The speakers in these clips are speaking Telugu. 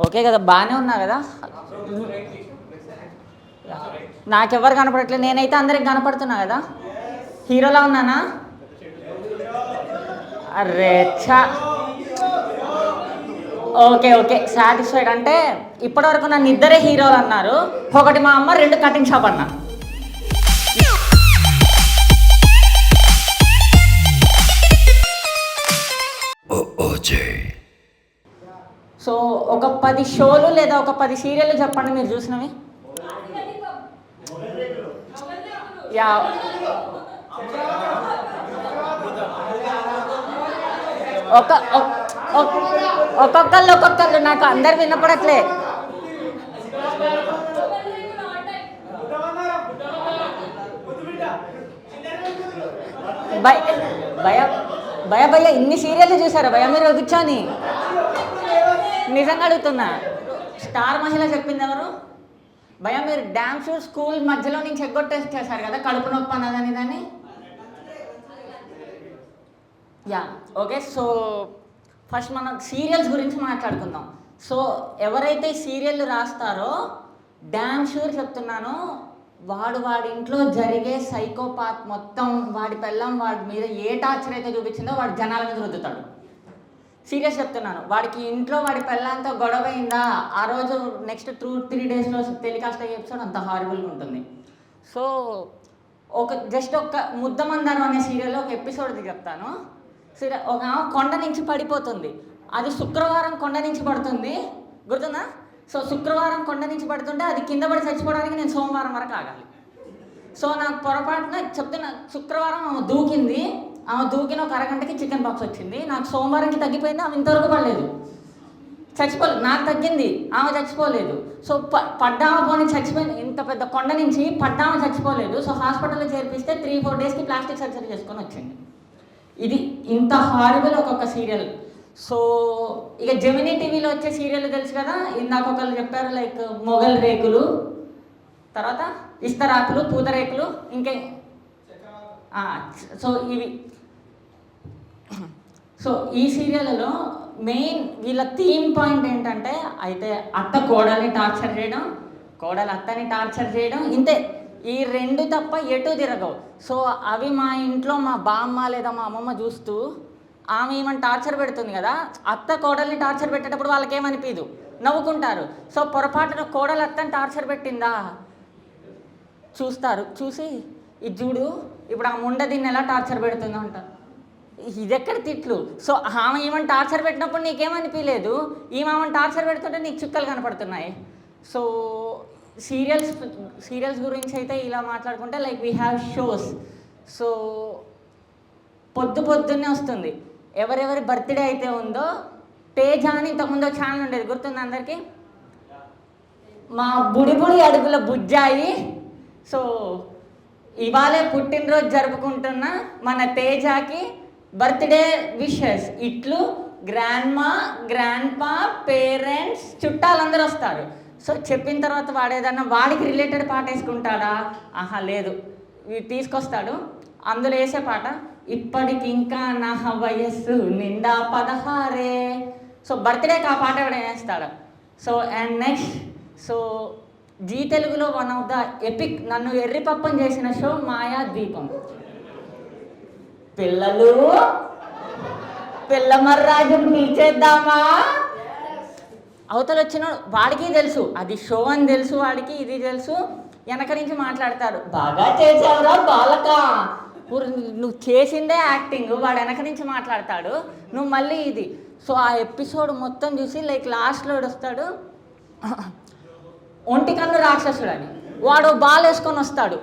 ఓకే కదా, బాగానే ఉన్నా కదా. నాకెవ్వరు కనపడట్లేదు, నేనైతే అందరికి కనపడుతున్నా కదా. హీరోలా ఉన్నానా? అరే ఛా, ఓకే ఓకే, సాటిస్ఫైడ్. అంటే ఇప్పటివరకు నన్ను ఇద్దరే హీరోలు అన్నారు. ఒకటి మా అమ్మ, రెండు కటింగ్ షాప్ అన్నా. సో ఒక 10 షోలు లేదా ఒక 10 సీరియళ్ళు చెప్పండి మీరు చూసినవి. యా, ఒక్కొక్కళ్ళు నాకు అందరు వినపడట్లే. భయ భయ భయ భయ ఇన్ని సీరియళ్ళు చూసారా భయ మీరు కూర్చొని? నిజంగా అడుగుతున్నా, స్టార్ మహిళ చెప్పింది ఎవరు భయ? మీరు డ్యామ్ షూర్ స్కూల్ మధ్యలో నుంచి ఎగ్గొట్టేసేసారు కదా, కడుపు నొప్పి అన్నదని దాన్ని. Yeah okay. సో ఫస్ట్ మనం సీరియల్స్ గురించి మాట్లాడుకుందాం. సో ఎవరైతే సీరియల్ రాస్తారో డ్యామ్ షూర్ చెప్తున్నాను, వాడి ఇంట్లో జరిగే సైకోపాత్ మొత్తం వాడి పెళ్ళం వాడి మీద ఏ టార్చర్ అయితే చూపించిందో వాడి జనాల మీద రుద్దుతాడు. సీరియస్ చెప్తున్నాను. వాడికి ఇంట్లో వాడి పెళ్ళంతా గొడవ అయిందా, ఆ రోజు నెక్స్ట్ 2-3 డేస్లో టెలికాస్ట్ అయ్యే ఎపిసోడ్ అంత హారబుల్గా ఉంటుంది. సో జస్ట్ ఒక ముద్దమందారం అనే సీరియల్లో ఒక ఎపిసోడ్ చెప్తాను. ఒక కొండ నుంచి పడిపోతుంది. అది శుక్రవారం కొండ నుంచి పడుతుంది, గుర్తుందా? సో శుక్రవారం కొండ నుంచి పడుతుంటే అది కింద పడి చచ్చిపోవడానికి నేను సోమవారం వరకు ఆగాలి. సో నాకు పొరపాటున చెప్తున్నా, శుక్రవారం ఆమె దూకింది, ఆమె దూకిన ఒక అరగంటకి చికెన్ బాక్స్ వచ్చింది. నాకు సోమవారంకి తగ్గిపోయింది, ఆమె ఇంతవరకు పడలేదు, చచ్చిపోలేదు. నాకు తగ్గింది, ఆమె చచ్చిపోలేదు. సో పడ్డామ పోనీ చచ్చిపోయింది, ఇంత పెద్ద కొండ నుంచి పడ్డామ చచ్చిపోలేదు. సో హాస్పిటల్లో చేర్పిస్తే 3-4 డేస్కి ప్లాస్టిక్ సర్జరీ చేసుకొని వచ్చింది. ఇది ఇంత హారబుల్ ఒక్కొక్క సీరియల్. సో ఇక జెమినీ టీవీలో వచ్చే సీరియల్ తెలుసు కదా, ఇందాక ఒకళ్ళు చెప్పారు, లైక్ మొగల్ రేకులు, తర్వాత ఇస్తరాకులు, పూతరేకులు, ఇంకే. సో ఇవి. సో ఈ సీరియల్లో మెయిన్ వీళ్ళ థీమ్ పాయింట్ ఏంటంటే, అయితే అత్త కోడల్ని టార్చర్ చేయడం, కోడలు అత్తని టార్చర్ చేయడం, ఇంతే. ఈ రెండు తప్ప ఎటు తిరగవు. సో అవి మా ఇంట్లో మా బామ్మ లేదా మా అమ్మమ్మ చూస్తూ, ఆమె ఏమని టార్చర్ పెడుతుంది కదా, అత్త కోడల్ని టార్చర్ పెట్టేటప్పుడు వాళ్ళకి ఏమనిపించదు, నవ్వుకుంటారు. సో పొరపాటున కోడలు అత్తని టార్చర్ పెట్టిందా చూస్తారు, చూసి ఇది చూడు ఇప్పుడు ఆ ముండ దీన్ని ఎలా టార్చర్ పెడుతుందో అంటారు. ఇది ఎక్కడ తిట్లు? సో ఆమె ఏమని టార్చర్ పెట్టినప్పుడు నీకేమనిపించలేదు, ఆమెను టార్చర్ పెడుతుంటే నీకు చుక్కలు కనపడుతున్నాయి. సో సీరియల్స్ గురించి అయితే ఇలా మాట్లాడుకుంటే, like we have shows. So పొద్దున్నే వస్తుంది. ఎవరెవరి బర్త్డే అయితే ఉందో, తేజ అని ఇంతకుముందు ఛానల్ ఉండేది, గుర్తుంది అందరికీ? మా బుడి అడుగుల బుజ్జాయి. సో ఇవాళే పుట్టినరోజు జరుపుకుంటున్న మన తేజకి బర్త్డే విషెస్ ఇట్లు గ్రాండ్మా, గ్రాండ్పా, పేరెంట్స్, చుట్టాలందరూ వస్తారు. సో చెప్పిన తర్వాత వాడేదన్నా వాడికి రిలేటెడ్ పాట వేసుకుంటాడా? ఆహా లేదు, తీసుకొస్తాడు. అందులో వేసే పాట, ఇప్పటికి ఇంకా నా వయస్సు నిండా 16. సో బర్త్డేకి ఆ పాట ఎవడ వేస్తాడు. So and next, so Zee తెలుగులో వన్ ఆఫ్ ద ఎపిక్, నన్ను ఎర్రిపప్పం చేసిన షో మాయా ద్వీపం. పిల్లలు పిల్లమర్రాజును పిలిచేద్దామా? అవతల వచ్చిన వాడికి తెలుసు అది షో అని తెలుసు, వాడికి ఇది తెలుసు. వెనక నుంచి మాట్లాడతారు, బాగా చేసావురా బాలక, నువ్వు చేసిందే యాక్టింగ్. వాడు వెనక నుంచి మాట్లాడతాడు, నువ్వు మళ్ళీ ఇది. సో ఆ ఎపిసోడ్ మొత్తం చూసి, లైక్ లాస్ట్లో వస్తాడు ఒంటి కన్ను రాక్షసుడు అని, వాడు బాల్ వేసుకొని వస్తాడు.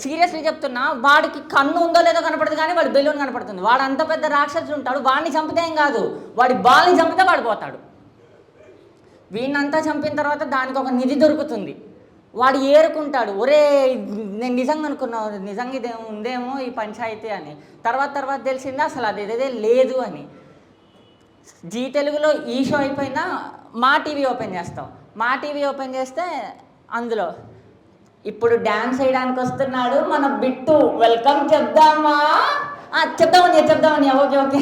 సీరియస్లీ చెప్తున్నా, వాడికి కన్ను ఉందో లేదో కనపడదు, కానీ వాడు బెలూన్ కనపడుతుంది. వాడు అంత పెద్ద రాక్షసుడు ఉంటాడు, వాడిని చంపితే ఏం కాదు, వాడి బాల్ని చంపితే వాడిపోతాడు. వీడినంతా చంపిన తర్వాత దానికి ఒక నిధి దొరుకుతుంది, వాడు ఏరుకుంటాడు. ఒరే నేను నిజంగా అనుకున్నావు, నిజంగా ఇదే ఉందేమో ఈ పంచాయతీ అని. తర్వాత తెలిసింది అసలు అది ఇదే లేదు అని. జీ తెలుగులో ఈ షో అయిపోయినా మా టీవీ ఓపెన్ చేస్తాం. మా టీవీ ఓపెన్ చేస్తే అందులో ఇప్పుడు డ్యాన్స్ వేయడానికి వస్తున్నాడు మన బిట్టు, వెల్కమ్ చెప్దామా? చెప్దామని ఓకే.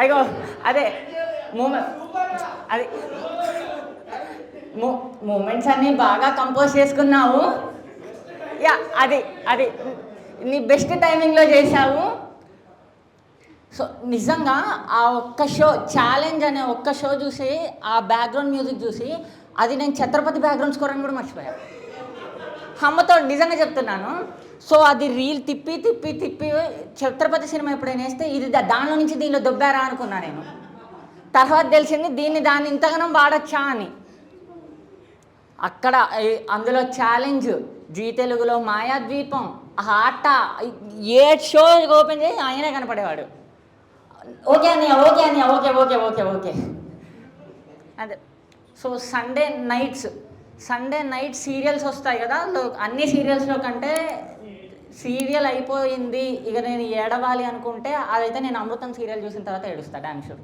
అయ్యో అదే అది మూమెంట్స్ అన్నీ బాగా కంపోజ్ చేసుకున్నావు. యా అది అది నీ బెస్ట్ టైమింగ్లో చేశావు. సో నిజంగా ఆ ఒక్క షో ఛాలెంజ్ అనే ఒక్క షో చూసి ఆ బ్యాక్గ్రౌండ్ మ్యూజిక్ చూసి అది నేను ఛత్రపతి బ్యాక్గ్రౌండ్ స్కోర్ అని కూడా మర్చిపోయాను. అమ్మతో నిజంగా చెప్తున్నాను. సో అది రీల్ తిప్పి తిప్పి తిప్పి ఛత్రపతి సినిమా ఎప్పుడైనా వేస్తే ఇది దానిలో నుంచి దీనిలో దొబ్బారా అనుకున్నా నేను. తర్వాత తెలిసింది దాన్ని ఇంతగానం వాడచ్చా అని. అక్కడ అందులో ఛాలెంజ్, జీ తెలుగులో మాయాద్వీపం, ఆట, ఏ షో ఓపెన్ చేసి ఆయనే కనపడేవాడు. ఓకే అన్నయ్య ఓకే అన్నయ్య ఓకే ఓకే ఓకే ఓకే అదే. సో సండే నైట్ సీరియల్స్ వస్తాయి కదా, అన్ని సీరియల్స్లో కంటే సీరియల్ అయిపోయింది ఇక నేను ఏడవాలి అనుకుంటే అదైతే నేను అమృతం సీరియల్ చూసిన తర్వాత ఏడుస్తాను డాన్స్ షో.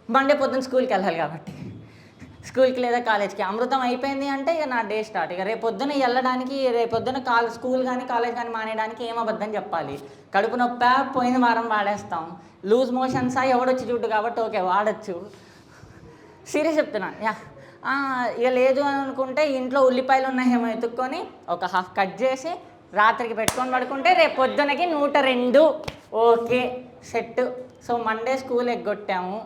మండే పొద్దున్న స్కూల్కి వెళ్ళాలి కాబట్టి, స్కూల్కి లేదా కాలేజ్కి. అమృతం అయిపోయింది అంటే ఇక నా డే స్టార్ట్. ఇక రేపొద్దున వెళ్ళడానికి, రేపొద్దున స్కూల్ కానీ కాలేజ్ కానీ మానేయడానికి ఏం అబద్ధం చెప్పాలి? కడుపు నొప్పి పోయిన వారం వాడేస్తాం, లూజ్ మోషన్సా ఎవడొచ్చి చూడు కాబట్టి ఓకే వాడచ్చు. సీరియస్ చెప్తున్నా. ఇక లేదు అని అనుకుంటే ఇంట్లో ఉల్లిపాయలు ఉన్నాయేమో ఎత్తుక్కొని ఒక హాఫ్ కట్ చేసి రాత్రికి పెట్టుకొని పడుకుంటే రేపు పొద్దునకి 102 okay set. So Monday school ఎగ్గొట్టాము.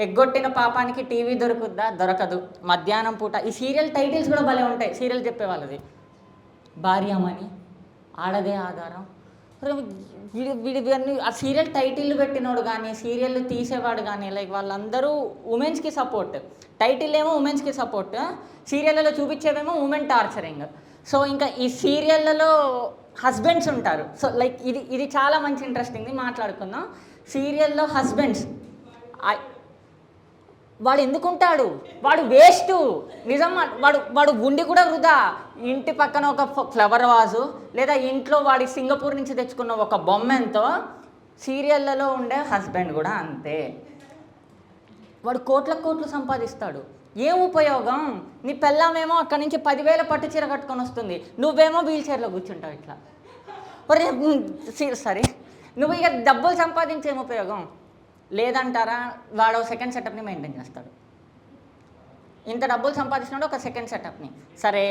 ఎగ్గొట్టిన పాపానికి టీవీ దొరుకుద్దా? దొరకదు. మధ్యాహ్నం పూట ఈ సీరియల్ టైటిల్స్ కూడా భలే ఉంటాయి. సీరియల్ చెప్పేవాళ్ళది భార్యామణి, ఆడదే ఆధారం. వీడివన్నీ ఆ సీరియల్ టైటిల్ పెట్టినోడు కానీ సీరియల్ తీసేవాడు కానీ లైక్ వాళ్ళందరూ ఉమెన్స్కి సపోర్ట్. టైటిల్ ఏమో ఉమెన్స్కి సపోర్ట్, సీరియళ్ళలో చూపించేవేమో ఉమెన్ టార్చరింగ్. సో ఇంకా ఈ సీరియళ్ళలో హస్బెండ్స్ ఉంటారు. సో లైక్ ఇది చాలా మంచి ఇంట్రెస్టింగ్ది మాట్లాడుకుందాం. సీరియల్లో హస్బెండ్స్ వాడు ఎందుకుంటాడు? వాడు వేస్ట్. నిజం. వాడు ఉండి కూడా వృధా. ఇంటి పక్కన ఒక ఫ్లవర్ వాజు లేదా ఇంట్లో వాడి సింగపూర్ నుంచి తెచ్చుకున్న ఒక బొమ్మెంతో సీరియళ్ళలో ఉండే హస్బెండ్ కూడా అంతే. వాడు కోట్లు సంపాదిస్తాడు. ఏం ఉపయోగం? నీ పెళ్ళామేమో అక్కడి నుంచి 10,000 పట్టు చీర కట్టుకొని వస్తుంది, నువ్వేమో వీల్ చైర్లో కూర్చుంటావు ఇట్లా. సరే నువ్వు ఇక డబ్బులు సంపాదించేం ఉపయోగం లేదంటారా? వాడు సెకండ్ సెటప్ని మెయింటైన్ చేస్తాడు. ఇంత డబ్బులు సంపాదించినాడు ఒక సెకండ్ సెటప్ని. సరే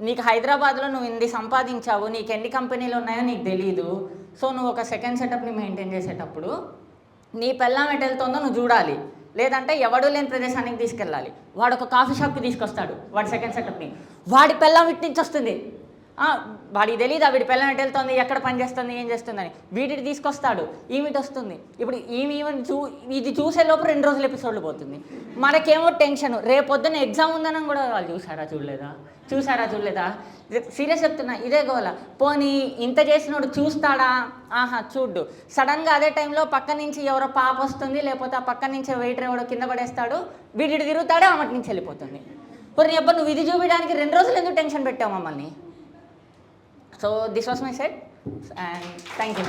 నీకు హైదరాబాద్లో నువ్వు ఇన్ని సంపాదించావు, నీకు ఎన్ని కంపెనీలు ఉన్నాయో నీకు తెలీదు. సో నువ్వు ఒక సెకండ్ సెటప్ని మెయింటైన్ చేసేటప్పుడు నీ పెళ్ళాం ఎటు వెళ్తుందో నువ్వు చూడాలి. లేదంటే ఎవడూ లేని ప్రదేశానికి తీసుకెళ్ళాలి. వాడు ఒక కాఫీ షాప్కి తీసుకొస్తాడు వాడి సెకండ్ సెటప్ని. వాడి పెళ్ళాం ఇటు నుంచి వస్తుంది, వాడికి తెలియదు వీడి పిల్లని ఎటు వెళ్తుంది, ఎక్కడ పని చేస్తుంది, ఏం చేస్తుందని. వీటిని తీసుకొస్తాడు, ఈమెటి వస్తుంది. ఇప్పుడు ఇది చూసే లోపు 2 రోజులు ఎపిసోడ్లు పోతుంది. మనకేమో టెన్షన్, రేపొద్దున ఎగ్జామ్ ఉందని కూడా వాళ్ళు చూసారా చూడలేదా. సీరియస్ చెప్తున్నా, ఇదే గోల. పోనీ ఇంత చేసినోడు చూస్తాడా? చూడ్డు. సడన్గా అదే టైంలో పక్క నుంచి ఎవరో పాప వస్తుంది, లేకపోతే ఆ పక్క నుంచి వెయిటర్ ఎవడో కింద పడేస్తాడు, వీడి తిరుగుతాడు, ఆమెటి నుంచి వెళ్ళిపోతుంది. పోనీ అబ్బా నువ్వు ఇది చూపించడానికి 2 రోజులు ఎందుకు టెన్షన్ పెట్టావు మమ్మల్ని? So this was my set and thank you.